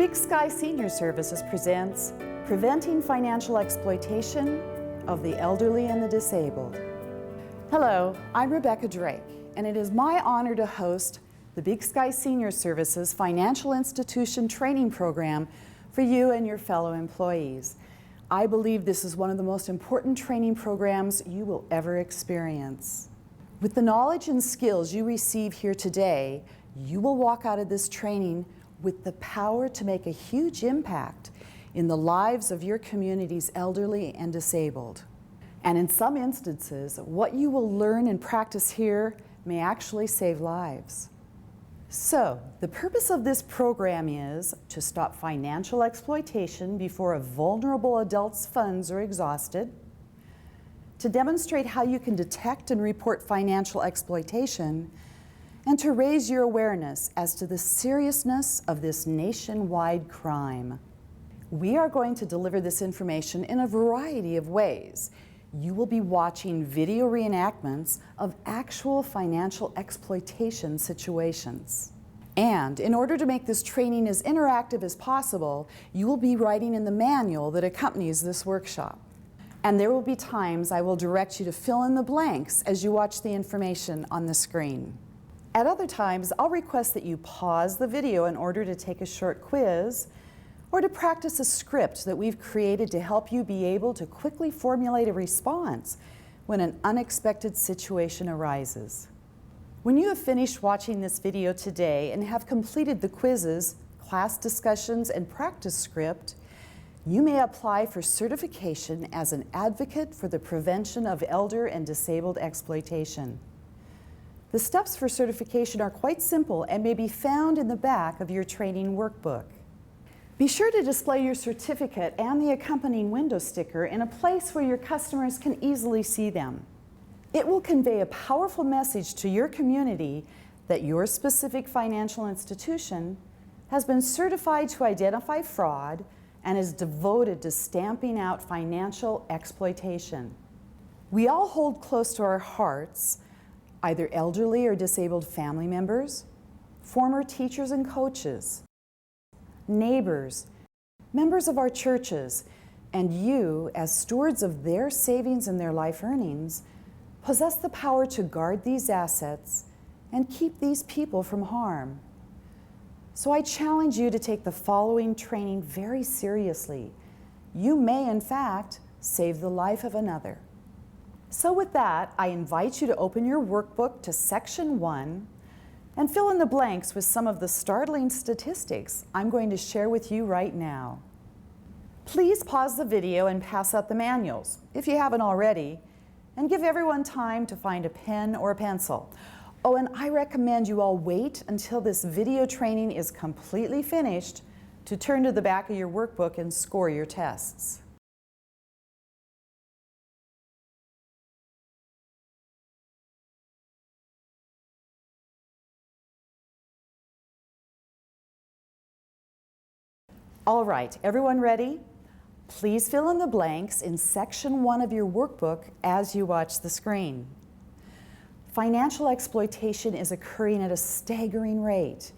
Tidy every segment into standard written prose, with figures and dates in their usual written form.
Big Sky Senior Services presents Preventing Financial Exploitation of the Elderly and the Disabled. Hello, I'm Rebecca Drake, and it is my honor to host the Big Sky Senior Services Financial Institution Training Program for you and your fellow employees. I believe this is one of the most important training programs you will ever experience. With the knowledge and skills you receive here today, you will walk out of this training with the power to make a huge impact in the lives of your community's elderly and disabled. And in some instances, what you will learn and practice here may actually save lives. So, the purpose of this program is to stop financial exploitation before a vulnerable adult's funds are exhausted, to demonstrate how you can detect and report financial exploitation, and to raise your awareness as to the seriousness of this nationwide crime. We are going to deliver this information in a variety of ways. You will be watching video reenactments of actual financial exploitation situations. And in order to make this training as interactive as possible, you will be writing in the manual that accompanies this workshop. And there will be times I will direct you to fill in the blanks as you watch the information on the screen. At other times, I'll request that you pause the video in order to take a short quiz or to practice a script that we've created to help you be able to quickly formulate a response when an unexpected situation arises. When you have finished watching this video today and have completed the quizzes, class discussions, and practice script, you may apply for certification as an advocate for the prevention of elder and disabled exploitation. The steps for certification are quite simple and may be found in the back of your training workbook. Be sure to display your certificate and the accompanying window sticker in a place where your customers can easily see them. It will convey a powerful message to your community that your specific financial institution has been certified to identify fraud and is devoted to stamping out financial exploitation. We all hold close to our hearts either elderly or disabled family members, former teachers and coaches, neighbors, members of our churches, and you, as stewards of their savings and their life earnings, possess the power to guard these assets and keep these people from harm. So I challenge you to take the following training very seriously. You may, in fact, save the life of another. So with that, I invite you to open your workbook to Section 1 and fill in the blanks with some of the startling statistics I'm going to share with you right now. Please pause the video and pass out the manuals, if you haven't already, and give everyone time to find a pen or a pencil. Oh, and I recommend you all wait until this video training is completely finished to turn to the back of your workbook and score your tests. All right, everyone ready? Please fill in the blanks in Section 1 of your workbook as you watch the screen. Financial exploitation is occurring at a staggering rate.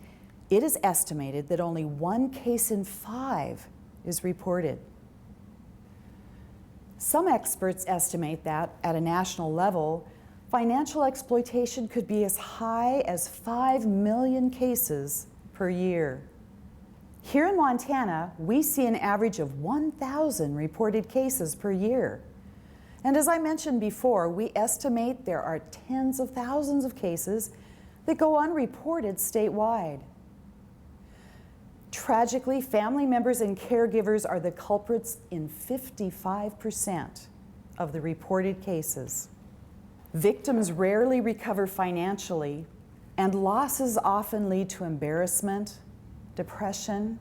It is estimated that only 1 case in 5 is reported. Some experts estimate that, at a national level, financial exploitation could be as high as 5 million cases per year. Here in Montana, we see an average of 1,000 reported cases per year. And as I mentioned before, we estimate there are tens of thousands of cases that go unreported statewide. Tragically, family members and caregivers are the culprits in 55% of the reported cases. Victims rarely recover financially, and losses often lead to embarrassment, depression,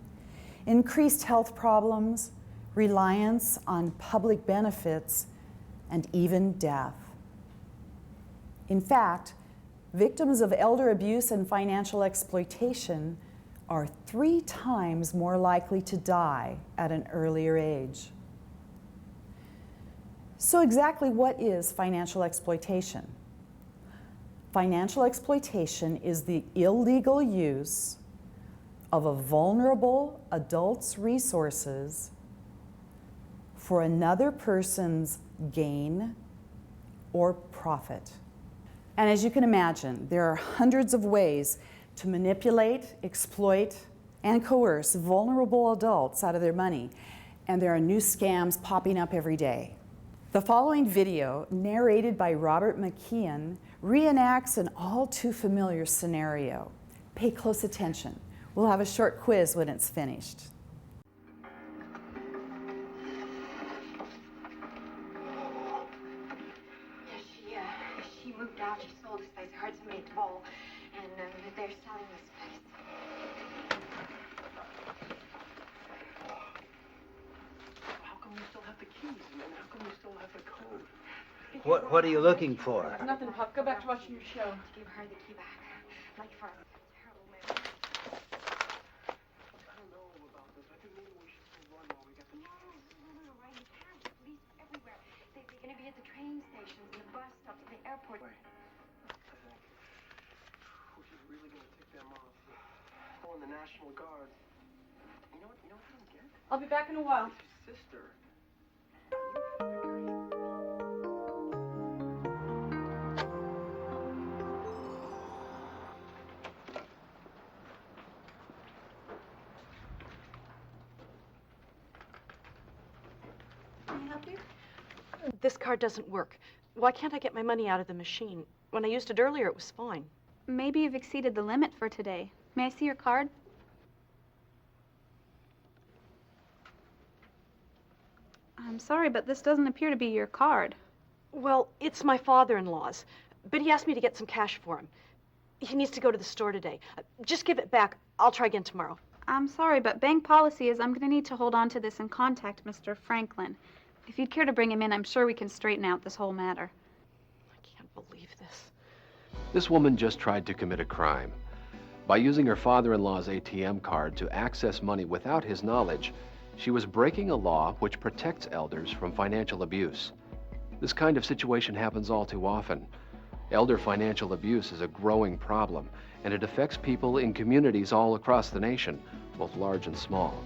increased health problems, reliance on public benefits, and even death. In fact, victims of elder abuse and financial exploitation are 3 times more likely to die at an earlier age. So exactly what is financial exploitation? Financial exploitation is the illegal use of a vulnerable adult's resources for another person's gain or profit. And as you can imagine, there are hundreds of ways to manipulate, exploit, and coerce vulnerable adults out of their money, and there are new scams popping up every day. The following video, narrated by Robert McKeon, reenacts an all too familiar scenario. Pay close attention. We'll have a short quiz when it's finished. She moved out. She sold this place. I heard somebody told, and they're selling this place. How come you still have the keys, man? How come you still have the code? What are you looking for? Nothing, Pop. Go back to watching your show. To give her the key back. Like for a terrible man. I don't know about this. I think maybe we should still run while we got the chance. No, Ray, you can't. The police are everywhere. They're going to be at the train stations and the bus stops and the airport. Wait. I think she's really going to tick them off. Calling the National Guard. You know what I don't get? I'll be back in a while. It's your sister. This card doesn't work. Why can't I get my money out of the machine? When I used it earlier, it was fine. Maybe you've exceeded the limit for today. May I see your card? I'm sorry, but this doesn't appear to be your card. Well, it's my father-in-law's, but he asked me to get some cash for him. He needs to go to the store today. Just give it back. I'll try again tomorrow. I'm sorry, but bank policy is I'm going to need to hold on to this and contact Mr. Franklin. If you'd care to bring him in, I'm sure we can straighten out this whole matter. I can't believe this. This woman just tried to commit a crime. By using her father-in-law's ATM card to access money without his knowledge, she was breaking a law which protects elders from financial abuse. This kind of situation happens all too often. Elder financial abuse is a growing problem, and it affects people in communities all across the nation, both large and small.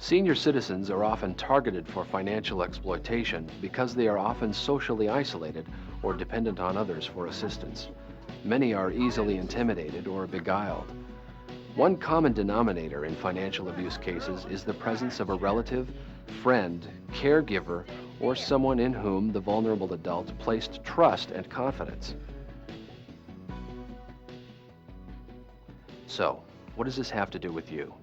Senior citizens are often targeted for financial exploitation because they are often socially isolated or dependent on others for assistance. Many are easily intimidated or beguiled. One common denominator in financial abuse cases is the presence of a relative, friend, caregiver, or someone in whom the vulnerable adult placed trust and confidence. So, what does this have to do with you?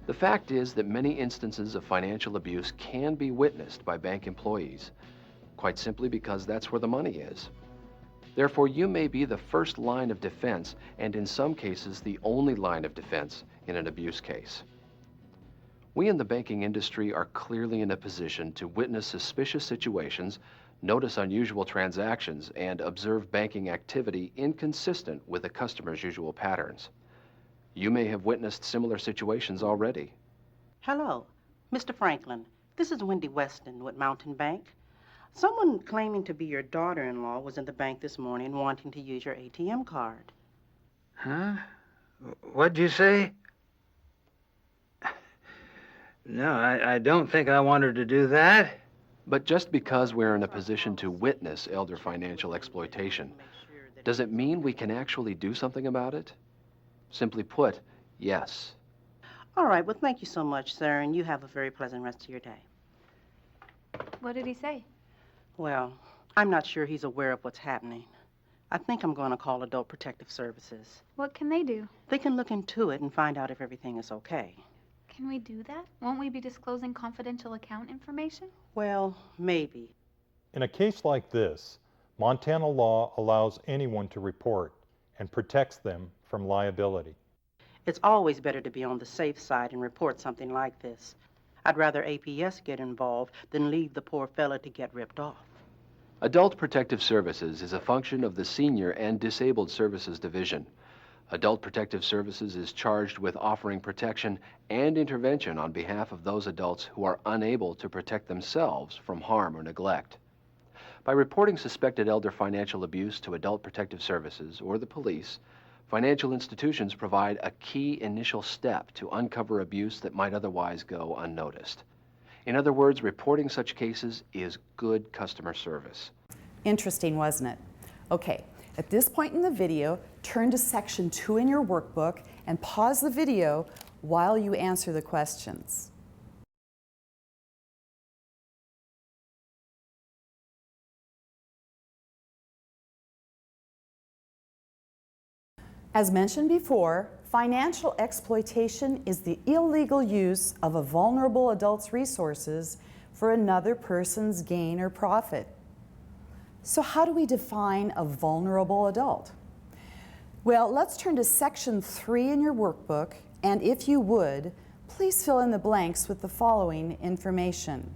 The fact is that many instances of financial abuse can be witnessed by bank employees, quite simply because that's where the money is. Therefore, you may be the first line of defense, and in some cases, the only line of defense in an abuse case. We in the banking industry are clearly in a position to witness suspicious situations, notice unusual transactions, and observe banking activity inconsistent with a customer's usual patterns. You may have witnessed similar situations already. Hello, Mr. Franklin. This is Wendy Weston with Mountain Bank. Someone claiming to be your daughter-in-law was in the bank this morning wanting to use your ATM card. Huh? What'd you say? No, I don't think I want her to do that. But just because we're in a position to witness elder financial exploitation, does it mean we can actually do something about it? Simply put, yes. All right, well, thank you so much, sir, and you have a very pleasant rest of your day. What did he say? Well, I'm not sure he's aware of what's happening. I think I'm going to call Adult Protective Services. What can they do? They can look into it and find out if everything is okay. Can we do that? Won't we be disclosing confidential account information? Well, maybe. In a case like this, Montana law allows anyone to report and protects them from liability. It's always better to be on the safe side and report something like this. I'd rather APS get involved than leave the poor fella to get ripped off. Adult Protective Services is a function of the Senior and Disabled Services Division. Adult Protective Services is charged with offering protection and intervention on behalf of those adults who are unable to protect themselves from harm or neglect. By reporting suspected elder financial abuse to Adult Protective Services or the police, Financial institutions provide a key initial step to uncover abuse that might otherwise go unnoticed. In other words, reporting such cases is good customer service. Interesting, wasn't it? Okay, at this point in the video, turn to section 2 in your workbook and pause the video while you answer the questions. As mentioned before, financial exploitation is the illegal use of a vulnerable adult's resources for another person's gain or profit. So how do we define a vulnerable adult? Well, let's turn to section 3 in your workbook, and if you would, please fill in the blanks with the following information.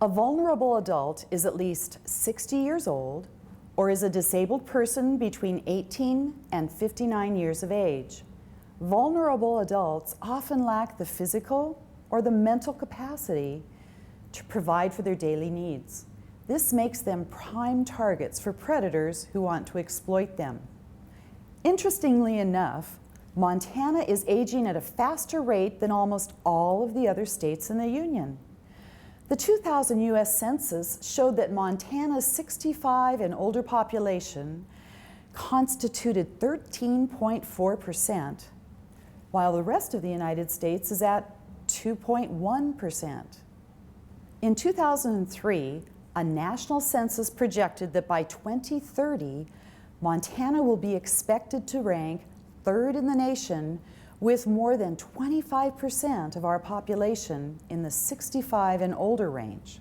A vulnerable adult is at least 60 years old, or is a disabled person between 18 and 59 years of age. Vulnerable adults often lack the physical or the mental capacity to provide for their daily needs. This makes them prime targets for predators who want to exploit them. Interestingly enough, Montana is aging at a faster rate than almost all of the other states in the Union. The 2000 U.S. Census showed that Montana's 65 and older population constituted 13.4%, while the rest of the United States is at 2.1%. In 2003, a national census projected that by 2030, Montana will be expected to rank 3rd in the nation with more than 25% of our population in the 65 and older range.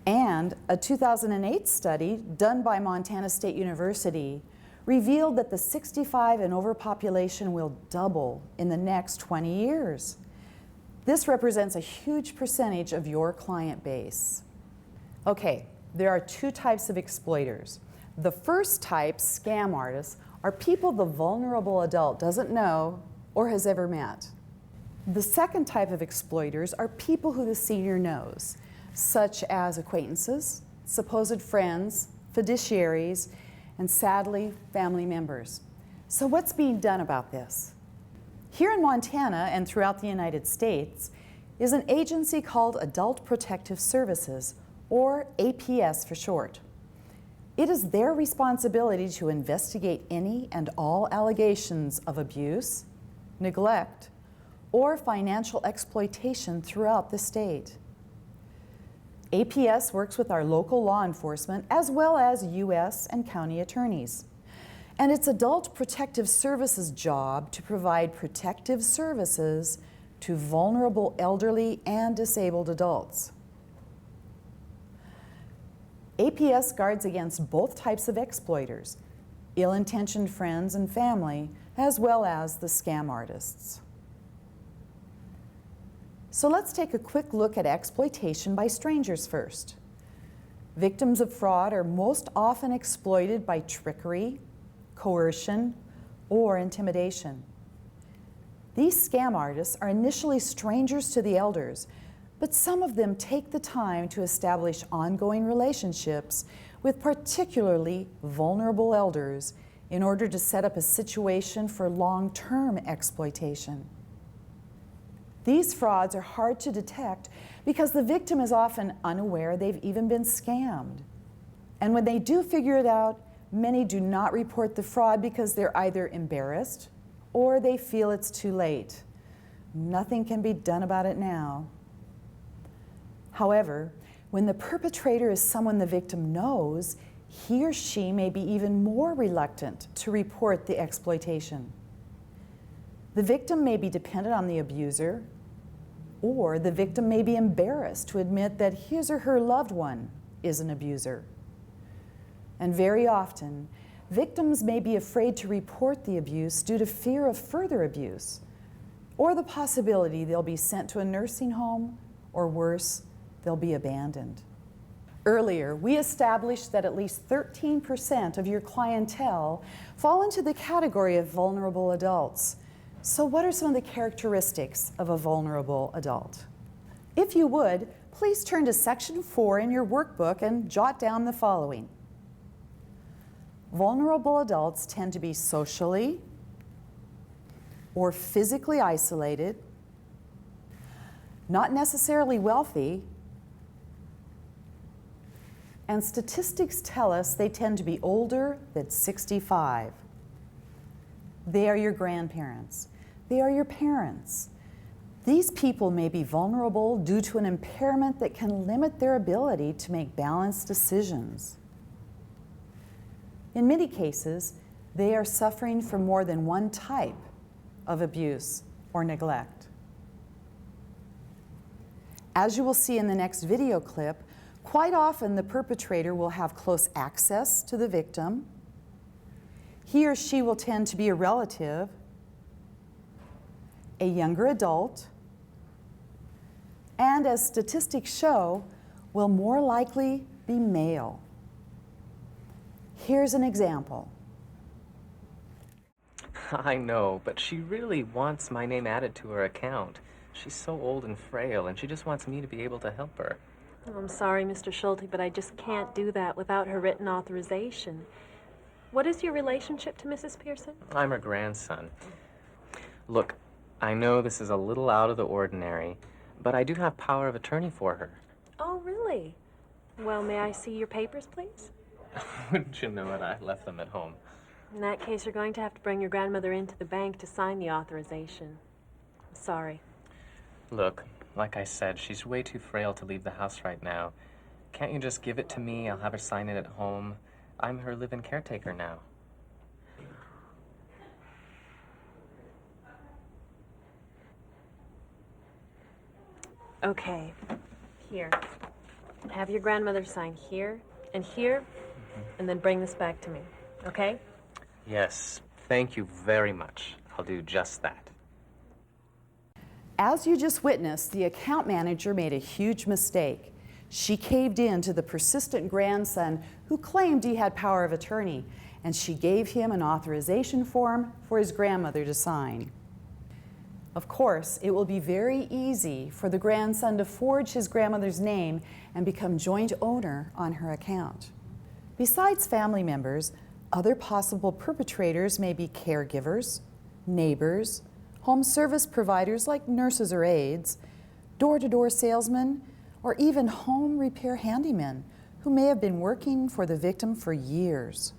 And a 2008 study done by Montana State University revealed that the 65 and over population will double in the next 20 years. This represents a huge percentage of your client base. Okay, there are 2 types of exploiters. The first type, scam artists, are people the vulnerable adult doesn't know or has ever met. The second type of exploiters are people who the senior knows, such as acquaintances, supposed friends, fiduciaries, and sadly, family members. So what's being done about this? Here in Montana and throughout the United States is an agency called Adult Protective Services, or APS for short. It is their responsibility to investigate any and all allegations of abuse, neglect, or financial exploitation throughout the state. APS works with our local law enforcement as well as U.S. and county attorneys. And it's Adult Protective Services' job to provide protective services to vulnerable elderly and disabled adults. APS guards against both types of exploiters, ill-intentioned friends and family, as well as the scam artists. So let's take a quick look at exploitation by strangers first. Victims of fraud are most often exploited by trickery, coercion, or intimidation. These scam artists are initially strangers to the elders, but some of them take the time to establish ongoing relationships with particularly vulnerable elders in order to set up a situation for long-term exploitation. These frauds are hard to detect because the victim is often unaware they've even been scammed. And when they do figure it out, many do not report the fraud because they're either embarrassed or they feel it's too late. Nothing can be done about it now. However, when the perpetrator is someone the victim knows, he or she may be even more reluctant to report the exploitation. The victim may be dependent on the abuser, or the victim may be embarrassed to admit that his or her loved one is an abuser. And very often, victims may be afraid to report the abuse due to fear of further abuse, or the possibility they'll be sent to a nursing home, or worse, they'll be abandoned. Earlier, we established that at least 13% of your clientele fall into the category of vulnerable adults. So what are some of the characteristics of a vulnerable adult? If you would, please turn to section 4 in your workbook and jot down the following. Vulnerable adults tend to be socially or physically isolated, not necessarily wealthy, and statistics tell us they tend to be older than 65. They are your grandparents. They are your parents. These people may be vulnerable due to an impairment that can limit their ability to make balanced decisions. In many cases, they are suffering from more than one type of abuse or neglect. As you will see in the next video clip, quite often the perpetrator will have close access to the victim. He or she will tend to be a relative, a younger adult, and as statistics show, will more likely be male. Here's an example. I know, but she really wants my name added to her account. She's so old and frail, and she just wants me to be able to help her. Oh, I'm sorry, Mr. Schulte, but I just can't do that without her written authorization. What is your relationship to Mrs. Pearson? I'm her grandson. Look, I know this is a little out of the ordinary, but I do have power of attorney for her. Oh, really? Well, may I see your papers, please? Wouldn't you know it? I left them at home. In that case, you're going to have to bring your grandmother into the bank to sign the authorization. I'm sorry. Look, like I said, she's way too frail to leave the house right now. Can't you just give it to me? I'll have her sign it at home. I'm her live-in caretaker now. Okay. Here. Have your grandmother sign here and here, and then bring this back to me. Okay? Yes, thank you very much. I'll do just that. As you just witnessed, the account manager made a huge mistake. She caved in to the persistent grandson who claimed he had power of attorney, and she gave him an authorization form for his grandmother to sign. Of course, it will be very easy for the grandson to forge his grandmother's name and become joint owner on her account. Besides family members, other possible perpetrators may be caregivers, neighbors, home service providers like nurses or aides, door-to-door salesmen, or even home repair handymen who may have been working for the victim for years.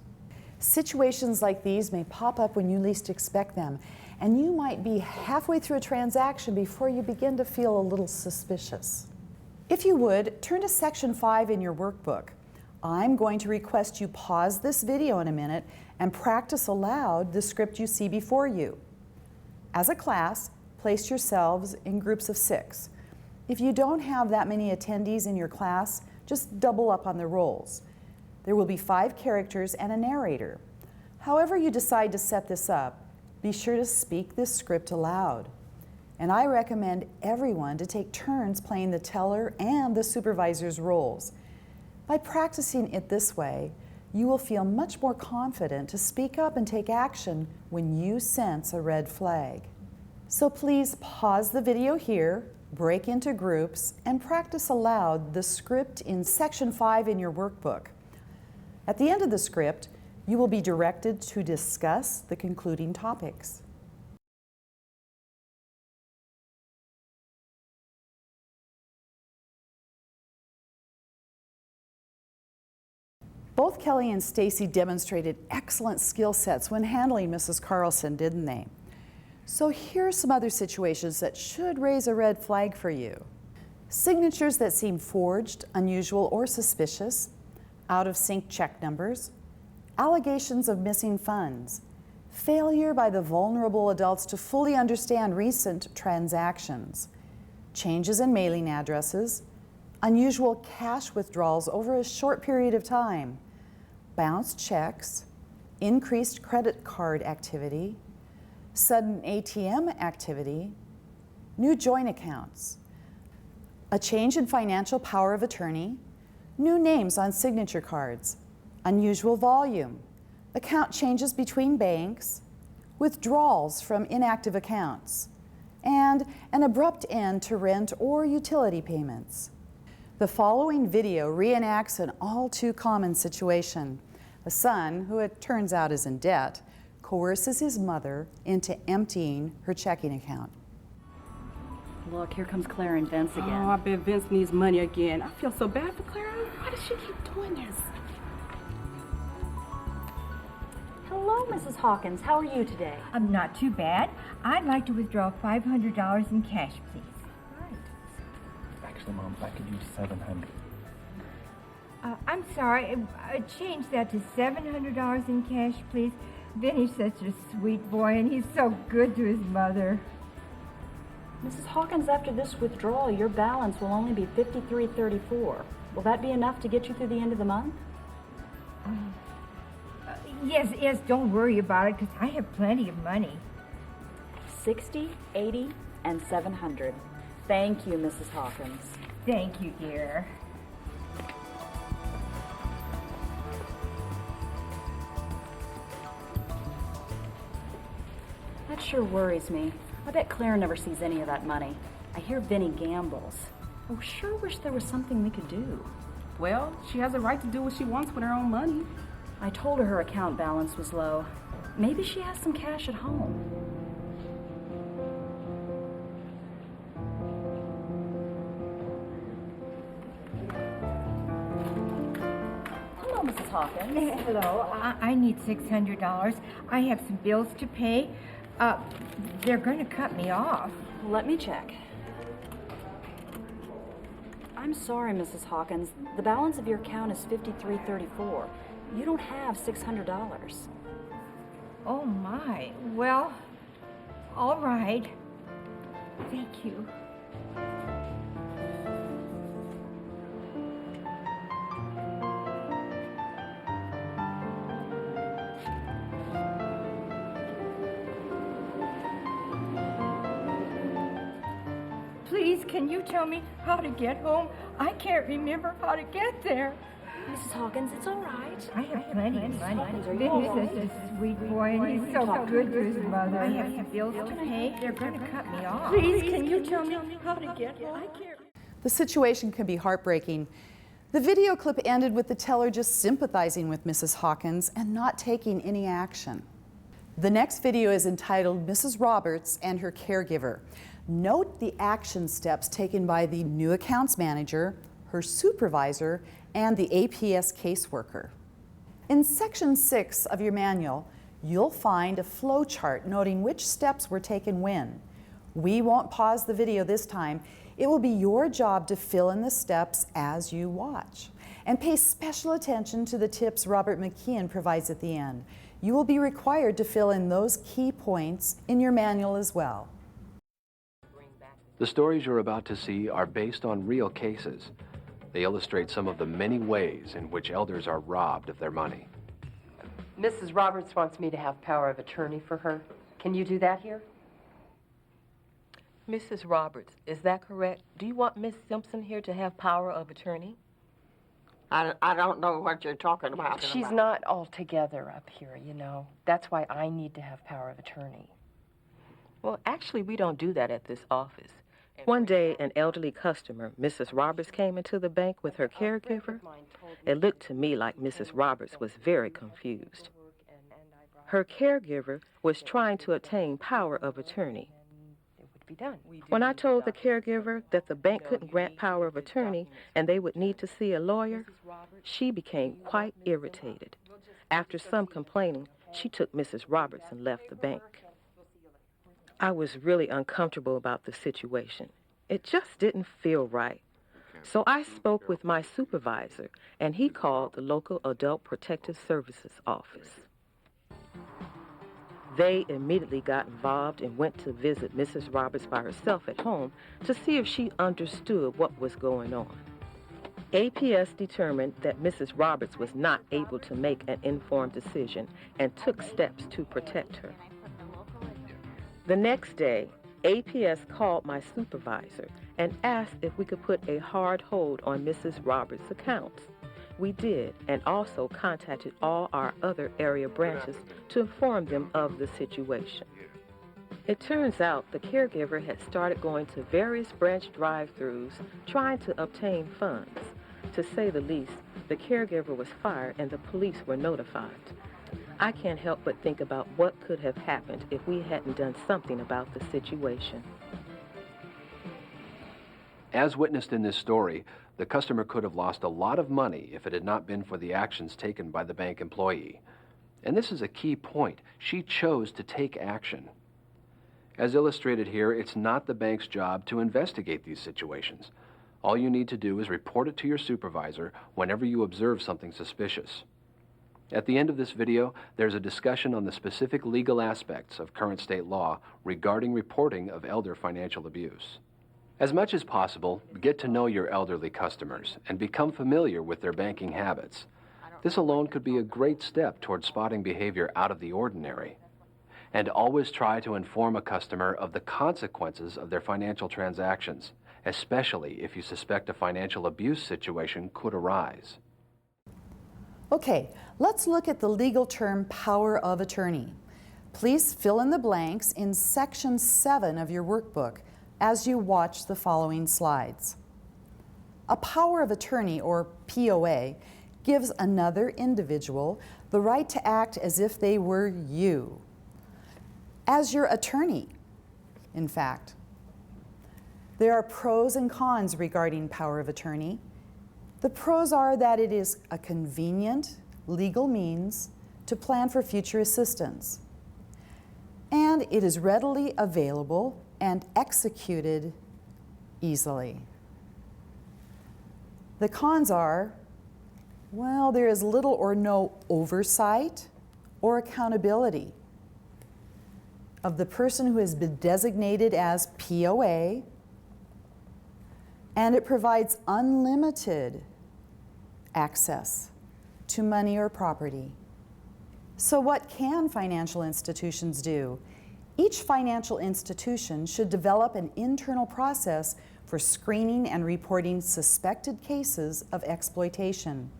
Situations like these may pop up when you least expect them, and you might be halfway through a transaction before you begin to feel a little suspicious. If you would, turn to Section 5 in your workbook. I'm going to request you pause this video in a minute and practice aloud the script you see before you. As a class, place yourselves in groups of 6. If you don't have that many attendees in your class, just double up on the roles. There will be 5 characters and a narrator. However you decide to set this up, be sure to speak this script aloud. And I recommend everyone to take turns playing the teller and the supervisor's roles. By practicing it this way, you will feel much more confident to speak up and take action when you sense a red flag. So please pause the video here, break into groups, and practice aloud the script in Section 5 in your workbook. At the end of the script, you will be directed to discuss the concluding topics. Both Kelly and Stacy demonstrated excellent skill sets when handling Mrs. Carlson, didn't they? So here are some other situations that should raise a red flag for you. Signatures that seem forged, unusual, or suspicious, out-of-sync check numbers, allegations of missing funds, failure by the vulnerable adults to fully understand recent transactions, changes in mailing addresses, unusual cash withdrawals over a short period of time, bounced checks, increased credit card activity, sudden ATM activity, new joint accounts, a change in financial power of attorney, new names on signature cards, unusual volume, account changes between banks, withdrawals from inactive accounts, and an abrupt end to rent or utility payments. The following video reenacts an all too common situation. A son, who it turns out is in debt, coerces his mother into emptying her checking account. Look, here comes Clara and Vince again. Oh, I bet Vince needs money again. I feel so bad for Clara. Why does she keep doing this? Hello, Mrs. Hawkins. How are you today? I'm not too bad. I'd like to withdraw $500 in cash, please. Actually, Mom, I could use $700. I'm sorry. Change that to $700 in cash, please. Vinny's such a sweet boy, and he's so good to his mother. Mrs. Hawkins, after this withdrawal, your balance will only be $53.34. Will that be enough to get you through the end of the month? Yes, don't worry about it, because I have plenty of money. 60, 80, and 700. Thank you, Mrs. Hawkins. Thank you, dear. That sure worries me. I bet Claire never sees any of that money. I hear Vinny gambles. Oh, sure wish there was something we could do. Well, she has a right to do what she wants with her own money. I told her account balance was low. Maybe she has some cash at home. Hello, Mrs. Hawkins. Hello. I need $600. I have some bills to pay. They're going to cut me off. Let me check. I'm sorry, Mrs. Hawkins. The balance of your account is $53.34. You don't have $600. Oh, my. Well, all right. Thank you. Please, can you tell me how to get home? I can't remember how to get there. Mrs. Hawkins, it's all right. I have plenty of money. Hawkins, are you Vinny's all right? such a sweet boy, and he's so good to his mother. I have some bills to pay. They're going to cut me off. Please, can you tell me how to get home? The situation can be heartbreaking. The video clip ended with the teller just sympathizing with Mrs. Hawkins and not taking any action. The next video is entitled Mrs. Roberts and Her Caregiver. Note the action steps taken by the new accounts manager, her supervisor, and the APS caseworker. In Section 6 of your manual, you'll find a flow chart noting which steps were taken when. We won't pause the video this time. It will be your job to fill in the steps as you watch. And pay special attention to the tips Robert McKeon provides at the end. You will be required to fill in those key points in your manual as well. The stories you're about to see are based on real cases. They illustrate some of the many ways in which elders are robbed of their money. Mrs. Roberts wants me to have power of attorney for her. Can you do that here? Mrs. Roberts, is that correct? Do you want Miss Simpson here to have power of attorney? I don't know what you're talking about. She's not all together up here, you know. That's why I need to have power of attorney. Well, actually, we don't do that at this office. One day, an elderly customer, Mrs. Roberts, came into the bank with her caregiver. It looked to me like Mrs. Roberts was very confused. Her caregiver was trying to obtain power of attorney. When I told the caregiver that the bank couldn't grant power of attorney and they would need to see a lawyer, she became quite irritated. After some complaining, she took Mrs. Roberts and left the bank. I was really uncomfortable about the situation. It just didn't feel right. So I spoke with my supervisor, and he called the local Adult Protective Services office. They immediately got involved and went to visit Mrs. Roberts by herself at home to see if she understood what was going on. APS determined that Mrs. Roberts was not able to make an informed decision and took steps to protect her. The next day, APS called my supervisor and asked if we could put a hard hold on Mrs. Roberts' accounts. We did, and also contacted all our other area branches to inform them of the situation. It turns out the caregiver had started going to various branch drive-thrus trying to obtain funds. To say the least, the caregiver was fired and the police were notified. I can't help but think about what could have happened if we hadn't done something about the situation. As witnessed in this story, the customer could have lost a lot of money if it had not been for the actions taken by the bank employee. And this is a key point. She chose to take action. As illustrated here, it's not the bank's job to investigate these situations. All you need to do is report it to your supervisor whenever you observe something suspicious. At the end of this video, there's a discussion on the specific legal aspects of current state law regarding reporting of elder financial abuse. As much as possible, get to know your elderly customers and become familiar with their banking habits. This alone could be a great step toward spotting behavior out of the ordinary. And always try to inform a customer of the consequences of their financial transactions, especially if you suspect a financial abuse situation could arise. Okay, let's look at the legal term power of attorney. Please fill in the blanks in section 7 of your workbook as you watch the following slides. A power of attorney, or POA, gives another individual the right to act as if they were you, as your attorney, in fact. There are pros and cons regarding power of attorney. The pros are that it is a convenient legal means to plan for future assistance, and it is readily available and executed easily. The cons are, well, there is little or no oversight or accountability of the person who has been designated as POA, and it provides unlimited access to money or property. So what can financial institutions do? Each financial institution should develop an internal process for screening and reporting suspected cases of exploitation.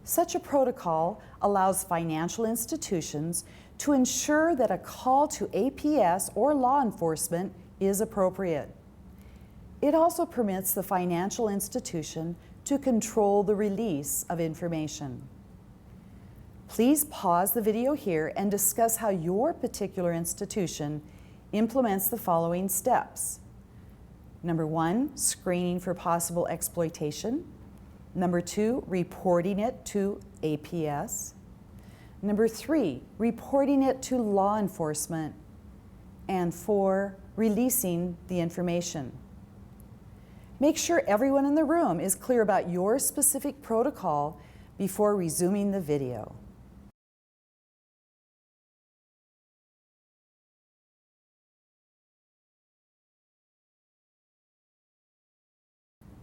Such a protocol allows financial institutions to ensure that a call to APS or law enforcement is appropriate. It also permits the financial institution to control the release of information. Please pause the video here and discuss how your particular institution implements the following steps. Number 1, screening for possible exploitation. Number 2, reporting it to APS. Number 3, reporting it to law enforcement. And 4, releasing the information. Make sure everyone in the room is clear about your specific protocol before resuming the video.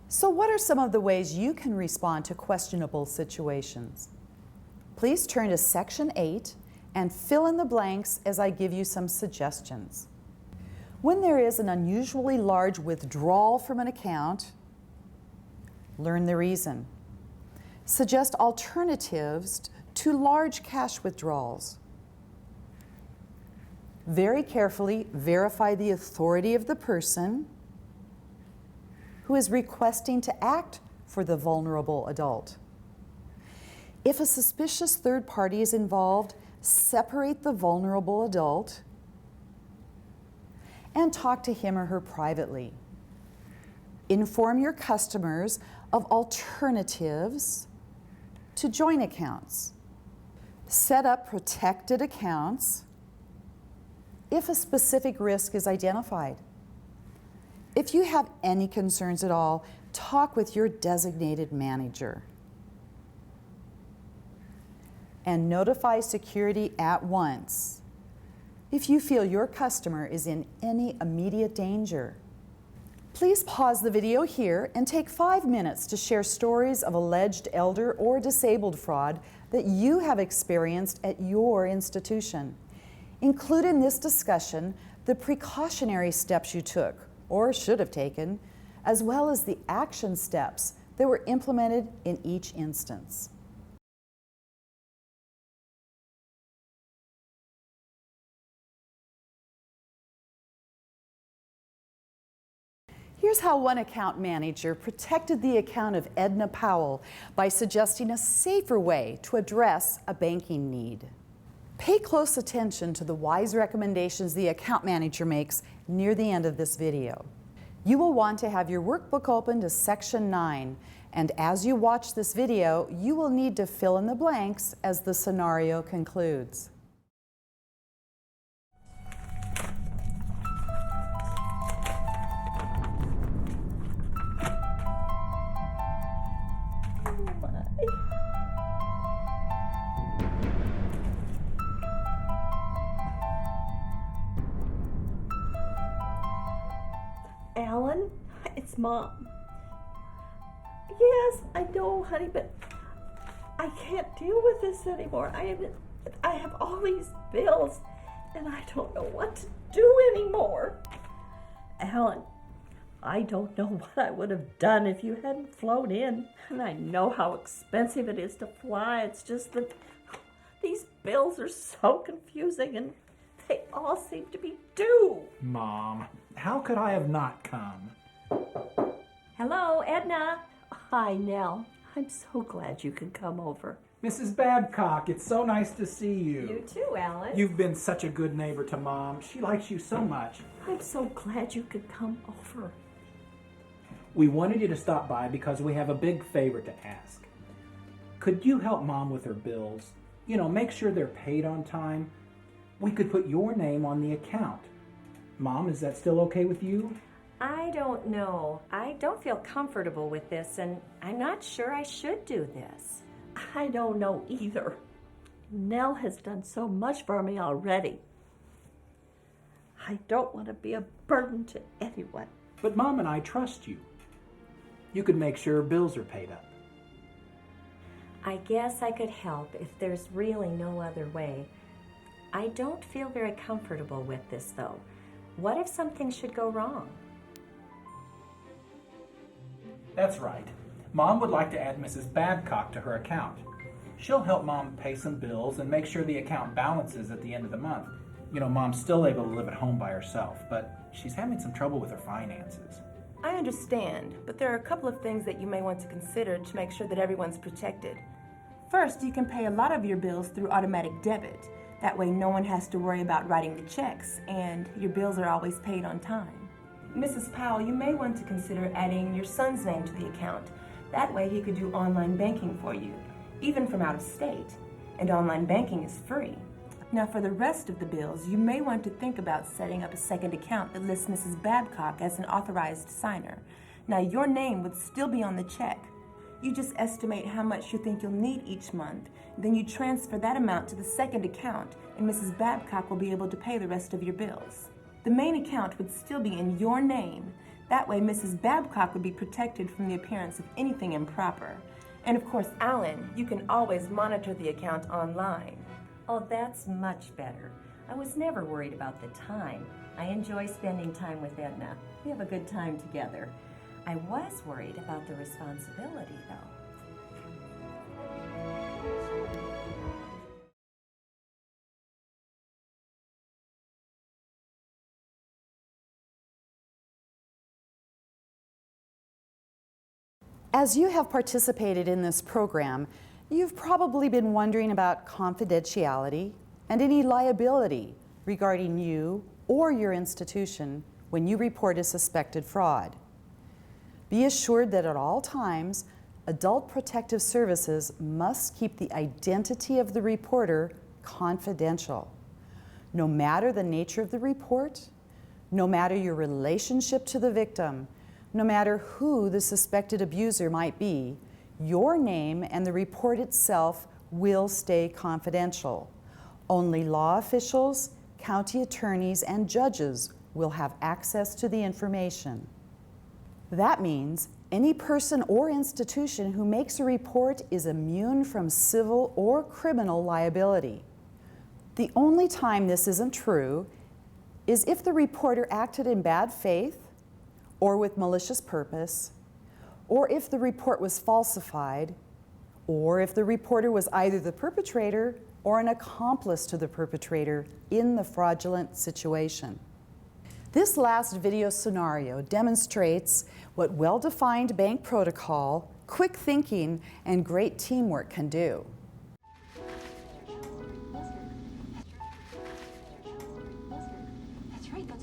So what are some of the ways you can respond to questionable situations? Please turn to section 8 and fill in the blanks as I give you some suggestions. When there is an unusually large withdrawal from an account, learn the reason. Suggest alternatives to large cash withdrawals. Very carefully verify the authority of the person who is requesting to act for the vulnerable adult. If a suspicious third party is involved, separate the vulnerable adult and talk to him or her privately. Inform your customers of alternatives to joint accounts. Set up protected accounts if a specific risk is identified. If you have any concerns at all, talk with your designated manager. And notify security at once if you feel your customer is in any immediate danger. Please pause the video here and take 5 minutes to share stories of alleged elder or disabled fraud that you have experienced at your institution. Include in this discussion the precautionary steps you took or should have taken, as well as the action steps that were implemented in each instance. Here's how one account manager protected the account of Edna Powell by suggesting a safer way to address a banking need. Pay close attention to the wise recommendations the account manager makes near the end of this video. You will want to have your workbook open to Section 9, and as you watch this video, you will need to fill in the blanks as the scenario concludes. Alan, it's Mom. Yes, I know, honey, but I can't deal with this anymore. I have all these bills, and I don't know what to do anymore. Alan, I don't know what I would have done if you hadn't flown in, and I know how expensive it is to fly. It's just that these bills are so confusing, and they all seem to be due. Mom, how could I have not come? Hello, Edna. Hi, Nell. I'm so glad you could come over. Mrs. Babcock, it's so nice to see you. You too, Alice. You've been such a good neighbor to Mom. She likes you so much. I'm so glad you could come over. We wanted you to stop by because we have a big favor to ask. Could you help Mom with her bills? You know, make sure they're paid on time. We could put your name on the account. Mom, is that still okay with you? I don't know. I don't feel comfortable with this, and I'm not sure I should do this. I don't know either. Nell has done so much for me already. I don't want to be a burden to anyone. But Mom and I trust you. You could make sure bills are paid up. I guess I could help if there's really no other way. I don't feel very comfortable with this, though. What if something should go wrong? That's right. Mom would like to add Mrs. Babcock to her account. She'll help Mom pay some bills and make sure the account balances at the end of the month. You know, Mom's still able to live at home by herself, but she's having some trouble with her finances. I understand, but there are a couple of things that you may want to consider to make sure that everyone's protected. First, you can pay a lot of your bills through automatic debit. That way no one has to worry about writing the checks, and your bills are always paid on time. Mrs. Powell, you may want to consider adding your son's name to the account. That way he could do online banking for you, even from out of state. And online banking is free. Now for the rest of the bills, you may want to think about setting up a second account that lists Mrs. Babcock as an authorized signer. Now your name would still be on the check. You just estimate how much you think you'll need each month. Then you transfer that amount to the second account, and Mrs. Babcock will be able to pay the rest of your bills. The main account would still be in your name. That way Mrs. Babcock would be protected from the appearance of anything improper. And of course, Alan, you can always monitor the account online. Oh, that's much better. I was never worried about the time. I enjoy spending time with Edna. We have a good time together. I was worried about the responsibility, though. As you have participated in this program, you've probably been wondering about confidentiality and any liability regarding you or your institution when you report a suspected fraud. Be assured that at all times, Adult Protective Services must keep the identity of the reporter confidential. No matter the nature of the report, no matter your relationship to the victim, no matter who the suspected abuser might be, your name and the report itself will stay confidential. Only law officials, county attorneys, and judges will have access to the information. That means any person or institution who makes a report is immune from civil or criminal liability. The only time this isn't true is if the reporter acted in bad faith, or with malicious purpose, or if the report was falsified, or if the reporter was either the perpetrator or an accomplice to the perpetrator in the fraudulent situation. This last video scenario demonstrates what well-defined bank protocol, quick thinking, and great teamwork can do.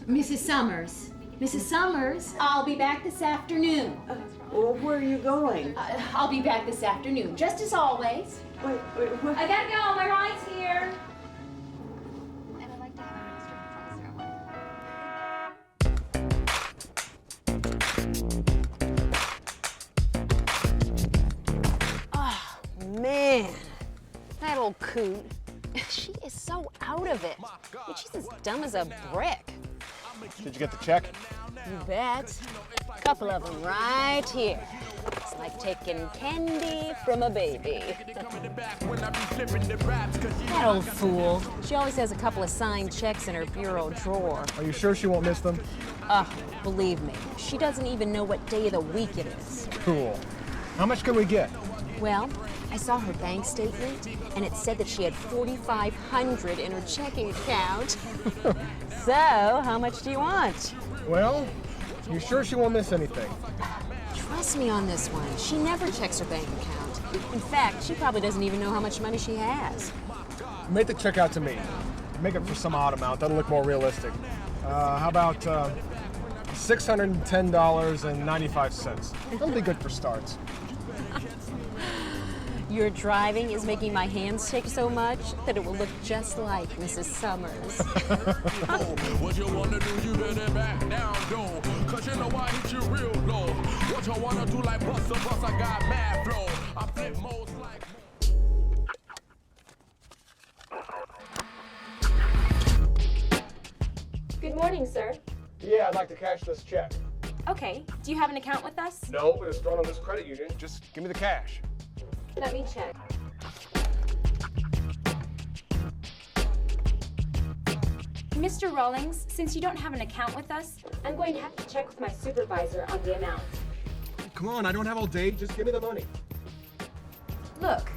Mrs. Summers. Mrs. Summers, I'll be back this afternoon. Well, where are you going? I'll be back this afternoon, just as always. Wait, what? I gotta go, my ride's here. And I'd like to have an extra Oh, man. That old coot. She is so out of it. She's as dumb as a brick. Did you get the check? You bet. A couple of them right here. It's like taking candy from a baby. That old fool. She always has a couple of signed checks in her bureau drawer. Are you sure she won't miss them? Believe me, she doesn't even know what day of the week it is. Cool. How much can we get? Well, I saw her bank statement, and it said that she had $4,500 in her checking account. So, how much do you want? Well, you sure she won't miss anything? Trust me on this one. She never checks her bank account. In fact, she probably doesn't even know how much money she has. Make the check out to me. Make it for some odd amount. That'll look more realistic. How about $610.95? That'll be good for starts. Your driving is making my hands shake so much that it will look just like Mrs. Summers. What you wanna do, you better back down, though. Cause you know I hit you real low. What you wanna do like bust a bus, I got mad flow. I flip most like... Good morning, sir. Yeah, I'd like to cash this check. Okay, do you have an account with us? No, but it's drawn on this credit union. Just give me the cash. Let me check. Mr. Rawlings, since you don't have an account with us, I'm going to have to check with my supervisor on the amount. Come on, I don't have all day. Just give me the money. Look,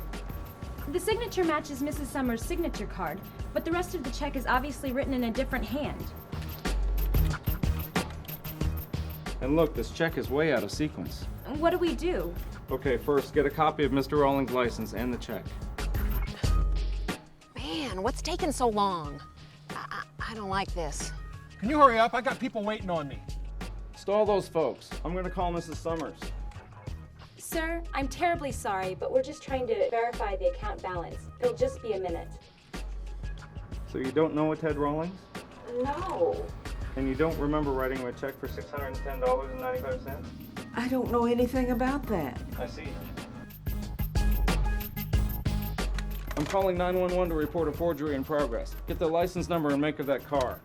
the signature matches Mrs. Summers' signature card, but the rest of the check is obviously written in a different hand. And look, this check is way out of sequence. What do we do? Okay, first, get a copy of Mr. Rawlings' license and the check. Man, what's taking so long? I don't like this. Can you hurry up? I got people waiting on me. Stall those folks. I'm gonna call Mrs. Summers. Sir, I'm terribly sorry, but we're just trying to verify the account balance. It'll just be a minute. So you don't know a Ted Rawlings? No. And you don't remember writing him a check for $610.95? I don't know anything about that. I see. I'm calling 911 to report a forgery in progress. Get the license number and make of that car.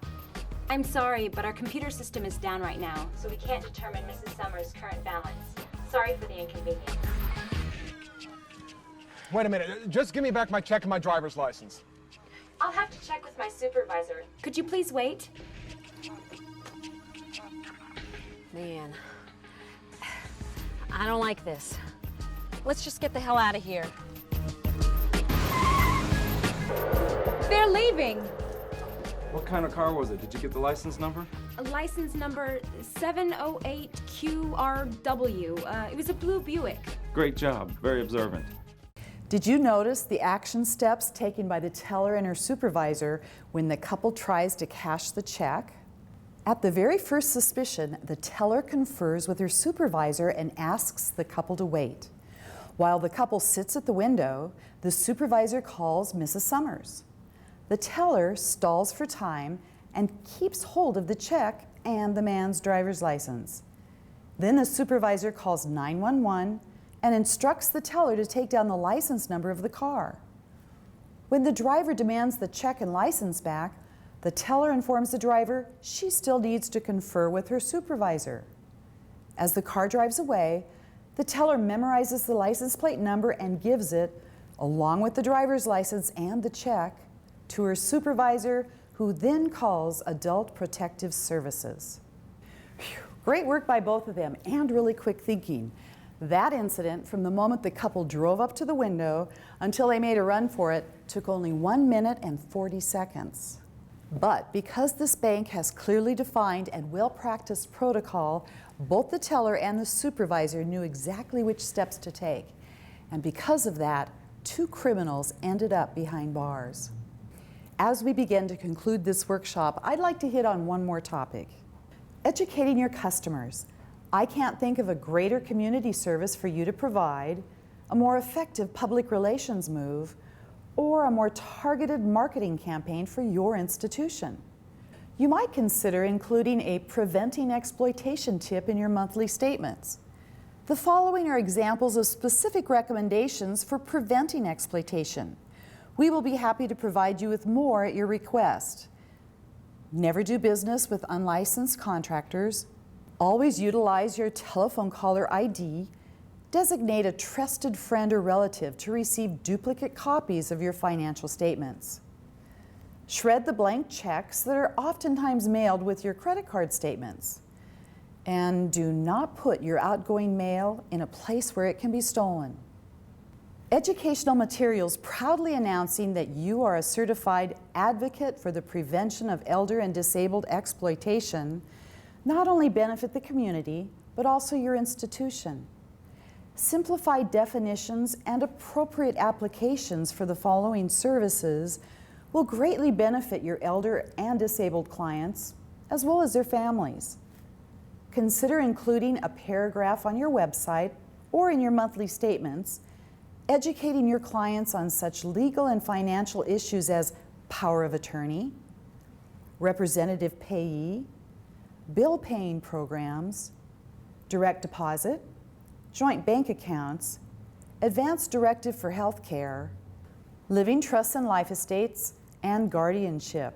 I'm sorry, but our computer system is down right now, so we can't determine Mrs. Summers' current balance. Sorry for the inconvenience. Wait a minute. Just give me back my check and my driver's license. I'll have to check with my supervisor. Could you please wait? Man, I don't like this. Let's just get the hell out of here. They're leaving. What kind of car was it? Did you get the license number? License number 708QRW. It was a blue Buick. Great job. Very observant. Did you notice the action steps taken by the teller and her supervisor when the couple tries to cash the check? At the very first suspicion, the teller confers with her supervisor and asks the couple to wait. While the couple sits at the window, the supervisor calls Mrs. Summers. The teller stalls for time and keeps hold of the check and the man's driver's license. Then the supervisor calls 911 and instructs the teller to take down the license number of the car. When the driver demands the check and license back, the teller informs the driver she still needs to confer with her supervisor. As the car drives away, the teller memorizes the license plate number and gives it, along with the driver's license and the check, to her supervisor, who then calls Adult Protective Services. Whew, great work by both of them, and really quick thinking. That incident, from the moment the couple drove up to the window until they made a run for it, took only 1 minute and 40 seconds. But because this bank has clearly defined and well-practiced protocol, both the teller and the supervisor knew exactly which steps to take. And because of that, 2 criminals ended up behind bars. As we begin to conclude this workshop, I'd like to hit on one more topic. Educating your customers. I can't think of a greater community service for you to provide, a more effective public relations move, or a more targeted marketing campaign for your institution. You might consider including a preventing exploitation tip in your monthly statements. The following are examples of specific recommendations for preventing exploitation. We will be happy to provide you with more at your request. Never do business with unlicensed contractors. Always utilize your telephone caller ID. Designate a trusted friend or relative to receive duplicate copies of your financial statements. Shred the blank checks that are oftentimes mailed with your credit card statements. And do not put your outgoing mail in a place where it can be stolen. Educational materials proudly announcing that you are a certified advocate for the prevention of elder and disabled exploitation not only benefit the community, but also your institution. Simplified definitions and appropriate applications for the following services will greatly benefit your elder and disabled clients, as well as their families. Consider including a paragraph on your website or in your monthly statements, educating your clients on such legal and financial issues as power of attorney, representative payee, bill paying programs, direct deposit, joint bank accounts, advance directive for health care, living trusts and life estates, and guardianship.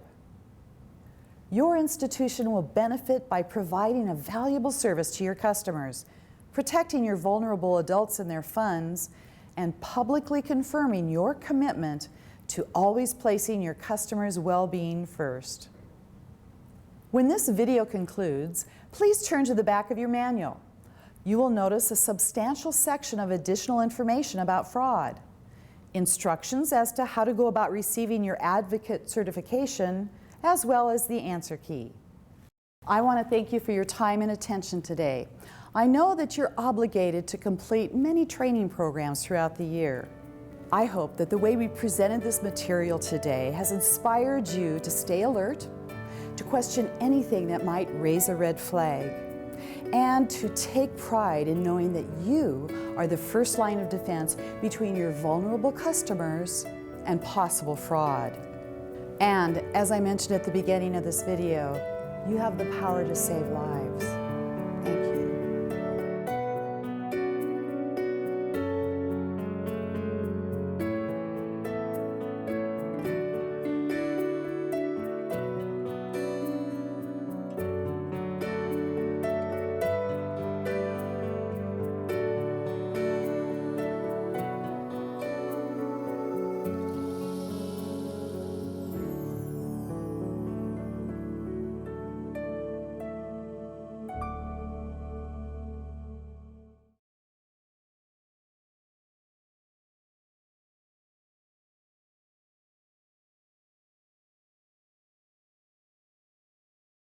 Your institution will benefit by providing a valuable service to your customers, protecting your vulnerable adults and their funds, and publicly confirming your commitment to always placing your customers' well-being first. When this video concludes, please turn to the back of your manual. You will notice a substantial section of additional information about fraud, instructions as to how to go about receiving your advocate certification, as well as the answer key. I want to thank you for your time and attention today. I know that you're obligated to complete many training programs throughout the year. I hope that the way we presented this material today has inspired you to stay alert, to question anything that might raise a red flag, and to take pride in knowing that you are the first line of defense between your vulnerable customers and possible fraud. And as I mentioned at the beginning of this video, you have the power to save lives. Thank you.